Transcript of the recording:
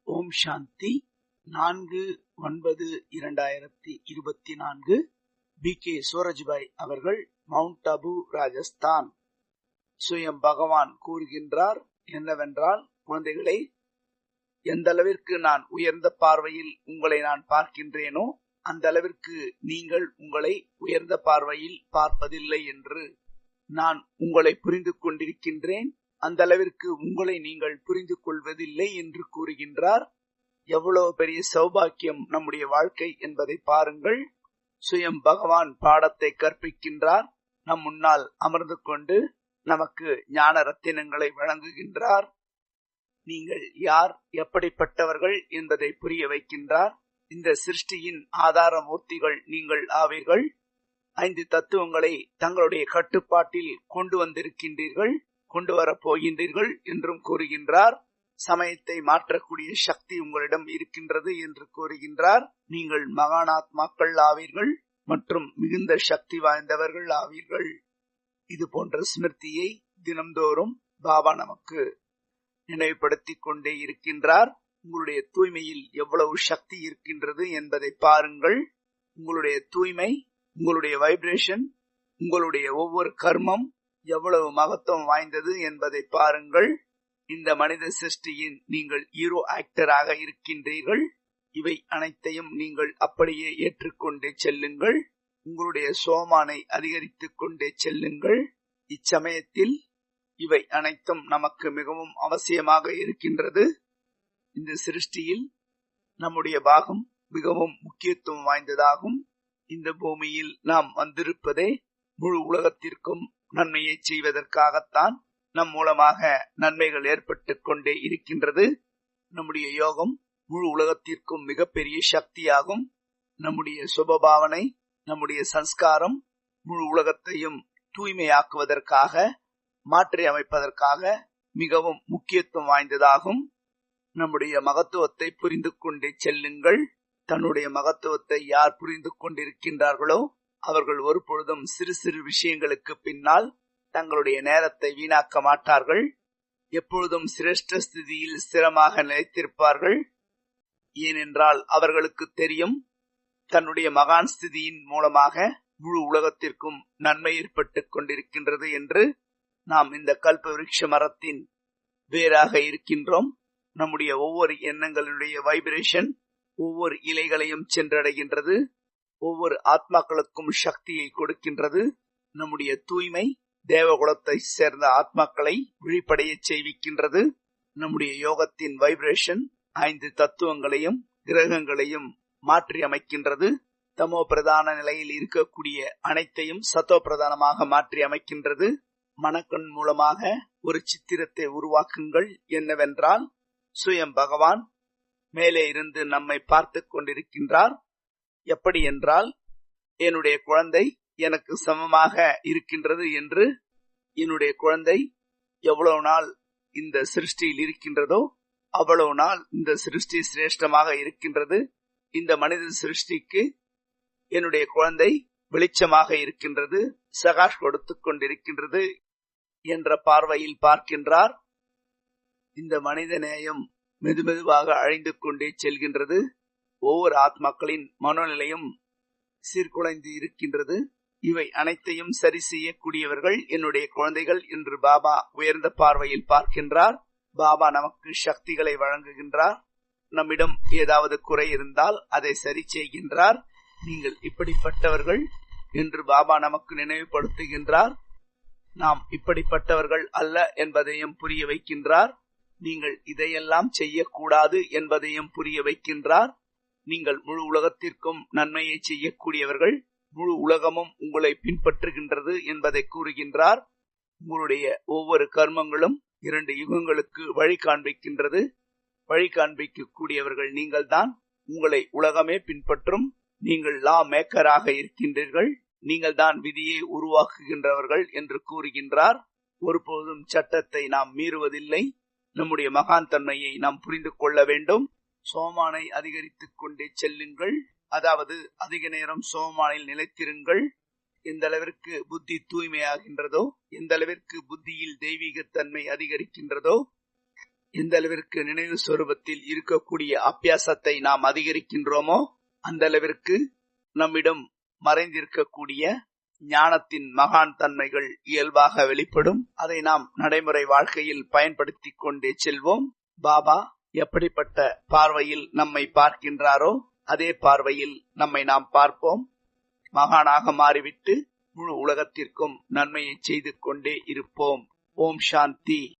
ஓம் சாந்தி 4/9/2024 B.K. Surajbhai அவர்கள் mount Abu, Rajasthan. சுயம் பகவான் கூறுகின்றார் என்னவென்றால், குழந்தைகளை, எந்த அளவிற்கு நான் உயர்ந்த பார்வையில் உங்களை நான் பார்க்கின்றேனோ அந்த அளவிற்கு நீங்கள் உங்களை உயர்ந்த பார்வையில் பார்ப்பதில்லை என்று நான் உங்களை புரிந்து கொண்டிருக்கின்றேன். அந்த அளவிற்கு உங்களை நீங்கள் புரிந்து கொள்வதில்லை என்று கூறுகின்றார். எவ்வளவு பெரிய சௌபாக்கியம் நம்முடைய வாழ்க்கை என்பதை பாருங்கள். சுயம் பகவான் பாடத்தை கற்பிக்கின்றார். நம் முன்னால் அமர்ந்து கொண்டு நமக்கு ஞான ரத்தினங்களை வழங்குகின்றார். நீங்கள் யார், எப்படிப்பட்டவர்கள் என்பதை புரிய வைக்கின்றார். இந்த சிருஷ்டியின் ஆதார மூர்த்திகள் நீங்கள் ஆவீர்கள். 5 தத்துவங்களை தங்களுடைய கட்டுப்பாட்டில் கொண்டு வந்திருக்கின்றீர்கள், கொண்டு வரப் போகின்றீர்கள் என்றும் கூறுகின்றார். சமயத்தை மாற்றக்கூடிய சக்தி உங்களிடம் இருக்கின்றது என்று கூறுகின்றார். நீங்கள் மகானாத்மாக்கள் ஆவீர்கள் மற்றும் மிகுந்த சக்தி வாய்ந்தவர்கள் ஆவீர்கள். இது போன்ற ஸ்மிருதியை தினம்தோறும் பாபா நமக்கு நினைவுபடுத்திக் கொண்டே இருக்கின்றார். உங்களுடைய தூய்மையில் எவ்வளவு சக்தி இருக்கின்றது என்பதை பாருங்கள். உங்களுடைய தூய்மை, உங்களுடைய வைப்ரேஷன், உங்களுடைய ஒவ்வொரு கர்மம் எவ்வளவு மகத்துவம் வாய்ந்தது என்பதை பாருங்கள். இந்த மனித சிருஷ்டியின் நீங்கள் ஹீரோ ஆக்டராக இருக்கின்றீர்கள். இவை அனைத்தையும் நீங்கள் அப்படியே ஏற்றுக்கொண்டே செல்லுங்கள். உங்களுடைய சோமானை அதிகரித்துக் கொண்டே செல்லுங்கள். இச்சமயத்தில் இவை அனைத்தும் நமக்கு மிகவும் அவசியமாக இருக்கின்றது. இந்த சிருஷ்டியில் நம்முடைய பாகம் மிகவும் முக்கியத்துவம் வாய்ந்ததாகும். இந்த பூமியில் நாம் வந்திருப்பதே முழு உலகத்திற்கும் நன்மையை செய்வதற்காகத்தான். நம் மூலமாக நன்மைகள் ஏற்பட்டுக் கொண்டே இருக்கின்றது. நம்முடைய யோகம் முழு உலகத்திற்கும் மிகப்பெரிய சக்தியாகும். நம்முடைய சுபபாவனை, நம்முடைய சன்ஸ்காரம் முழு உலகத்தையும் தூய்மையாக்குவதற்காக, மாற்றி அமைப்பதற்காக மிகவும் முக்கியத்துவம் வாய்ந்ததாகும். நம்முடைய மகத்துவத்தை புரிந்து கொண்டே செல்லுங்கள். தன்னுடைய மகத்துவத்தை யார் புரிந்து கொண்டிருக்கின்றார்களோ அவர்கள் ஒரு பொழுதும் சிறு சிறு விஷயங்களுக்கு பின்னால் தங்களுடைய நேரத்தை வீணாக்க மாட்டார்கள். எப்பொழுதும் சிரேஷ்ட ஸ்திதியில் ஸ்திரமாக நிலைத்திருப்பார்கள். ஏனென்றால் அவர்களுக்கு தெரியும், தன்னுடைய மகான் ஸ்திதியின் மூலமாக முழு உலகத்திற்கும் நன்மை ஏற்பட்டுக் கொண்டிருக்கின்றது என்று. நாம் இந்த கல்ப விருட்ச மரத்தின் வேறாக இருக்கின்றோம். நம்முடைய ஒவ்வொரு எண்ணங்களுடைய வைப்ரேஷன் ஒவ்வொரு இலைகளையும் சென்றடைகின்றது. ஒவ்வொரு ஆத்மாக்களுக்கும் சக்தியை கொடுக்கின்றது. நம்முடைய தூய்மை தேவகுலத்தை சேர்ந்த ஆத்மாக்களை விழிப்படைய செய்விக்கின்றது. நம்முடைய யோகத்தின் வைப்ரேஷன் 5 தத்துவங்களையும் கிரகங்களையும் மாற்றி அமைக்கின்றது. தமோ பிரதான நிலையில் இருக்கக்கூடிய அனைத்தையும் சத்தோ பிரதானமாக மாற்றி அமைக்கின்றது. மனக்கண் மூலமாக ஒரு சித்திரத்தை உருவாக்குங்கள். என்னவென்றால், சுயம் பகவான் மேலே இருந்து நம்மை பார்த்து கொண்டிருக்கின்றார். எப்படி என்றால், என்னுடைய குழந்தை எனக்கு சமமாக இருக்கின்றது என்று. என்னுடைய குழந்தை எவ்வளவு நாள் இந்த சிருஷ்டியில் இருக்கின்றதோ அவ்வளவு நாள் இந்த சிருஷ்டி சிரேஷ்டமாக இருக்கின்றது. இந்த மனித சிருஷ்டிக்கு என்னுடைய குழந்தை வெளிச்சமாக இருக்கின்றது, சகாஷ் கொடுத்துக் கொண்டிருக்கின்றது என்ற பார்வையில் பார்க்கின்றார். இந்த மனித நேயம் மெதுமெதுவாக அழிந்து கொண்டே செல்கின்றது. ஒவ்வொரு ஆத்மாக்களின் மனோநிலையும் சீர்குலைந்து இருக்கின்றது. இவை அனைத்தையும் சரி செய்யக்கூடியவர்கள் என்னுடைய குழந்தைகள் என்று பாபா உயர்ந்த பார்வையில் பார்க்கின்றார். பாபா நமக்கு சக்திகளை வழங்குகின்றார். நம்மிடம் ஏதாவது குறை இருந்தால் அதை சரி செய்கின்றார். நீங்கள் இப்படிப்பட்டவர்கள் என்று பாபா நமக்கு நினைவுபடுத்துகின்றார். நாம் இப்படிப்பட்டவர்கள் அல்ல என்பதையும் புரிய வைக்கின்றார். நீங்கள் இதையெல்லாம் செய்யக்கூடாது என்பதையும் புரிய வைக்கின்றார். நீங்கள் முழு உலகத்திற்கும் நன்மையை செய்யக்கூடியவர்கள், முழு உலகமும் உங்களை பின்பற்றுகின்றது என்பதை கூறுகின்றார். உங்களுடைய ஒவ்வொரு கர்மங்களும் 2 யுகங்களுக்கு வழி காண்பிக்கின்றது. வழி காண்பிக்க கூடியவர்கள் நீங்கள்தான். உங்களை உலகமே பின்பற்றும். நீங்கள் லா மேக்கராக இருக்கின்றீர்கள். நீங்கள் தான் விதியை உருவாக்குகின்றவர்கள் என்று கூறுகின்றார். ஒருபோதும் சட்டத்தை நாம் மீறுவதில்லை. நம்முடைய மகான் தன்மையை நாம் புரிந்து கொள்ள வேண்டும். சோமானை அதிகரித்துக் கொண்டே செல்லுங்கள். அதாவது அதிக நேரம் சோமானில் நிலைத்திருங்கள். எந்த அளவிற்கு புத்தி தூய்மையாகின்றதோ, எந்த அளவிற்கு புத்தியில் தெய்வீக தன்மை அதிகரிக்கின்றதோ, எந்த அளவிற்கு நினைவு சொரூபத்தில் இருக்கக்கூடிய அபியாசத்தை நாம் அதிகரிக்கின்றோமோ அந்த அளவிற்கு நம்மிடம் மறைந்திருக்கக்கூடிய ஞானத்தின் மகான் தன்மைகள் இயல்பாக வெளிப்படும். அதை நாம் நடைமுறை வாழ்க்கையில் பயன்படுத்தி கொண்டே செல்வோம். பாபா எப்படிப்பட்ட பார்வையில் நம்மை பார்க்கின்றாரோ அதே பார்வையில் நம்மை நாம் பார்ப்போம். மகானாக மாறிவிட்டு முழு உலகத்திற்கும் நன்மையை செய்து கொண்டே இருப்போம். ஓம் சாந்தி.